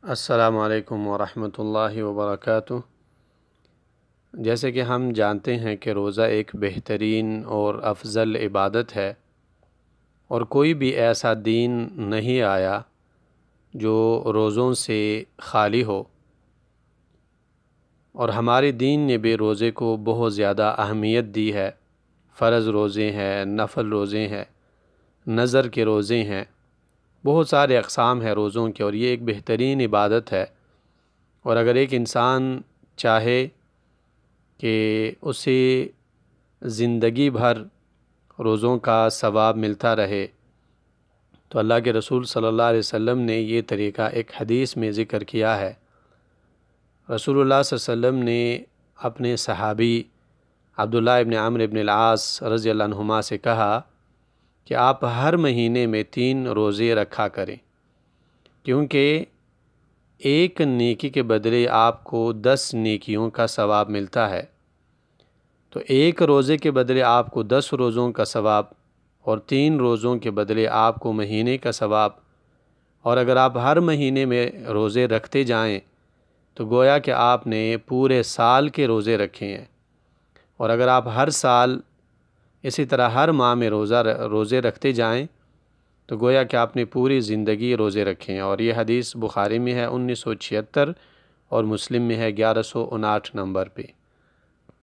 السلام علیکم ورحمۃ اللہ وبرکاتہ۔ جیسے کہ ہم جانتے ہیں کہ روزہ ایک بہترین اور افضل عبادت ہے، اور کوئی بھی ایسا دین نہیں آیا جو روزوں سے خالی ہو، اور ہمارے دین نے بھی روزے کو بہت زیادہ اہمیت دی ہے۔ فرض روزے ہیں، نفل روزے ہیں، نذر کے روزے ہیں، بہت سارے اقسام ہیں روزوں کے، اور یہ ایک بہترین عبادت ہے۔ اور اگر ایک انسان چاہے کہ اسے زندگی بھر روزوں کا ثواب ملتا رہے، تو اللہ کے رسول صلی اللہ علیہ وسلم نے یہ طریقہ ایک حدیث میں ذکر کیا ہے۔ رسول اللہ صلی اللہ علیہ وسلم نے اپنے صحابی عبداللہ ابن عمرو ابن العاص رضی اللہ عنہما سے کہا کہ آپ ہر مہینے میں 3 روزے رکھا کریں، کیونکہ ایک نیکی کے بدلے آپ کو 10 نیکیوں کا ثواب ملتا ہے۔ تو ایک روزے کے بدلے آپ کو 10 روزوں کا ثواب، اور 3 روزوں کے بدلے آپ کو مہینے کا ثواب۔ اور اگر آپ ہر مہینے میں روزے رکھتے جائیں تو گویا کہ آپ نے پورے سال کے روزے رکھے ہیں۔ اور اگر آپ ہر سال اسی طرح ہر ماہ میں روزے رکھتے جائیں تو گویا کہ آپ نے پوری زندگی روزے رکھے ہیں۔ اور یہ حدیث بخاری میں ہے 1976، اور مسلم میں ہے 1159 نمبر پہ۔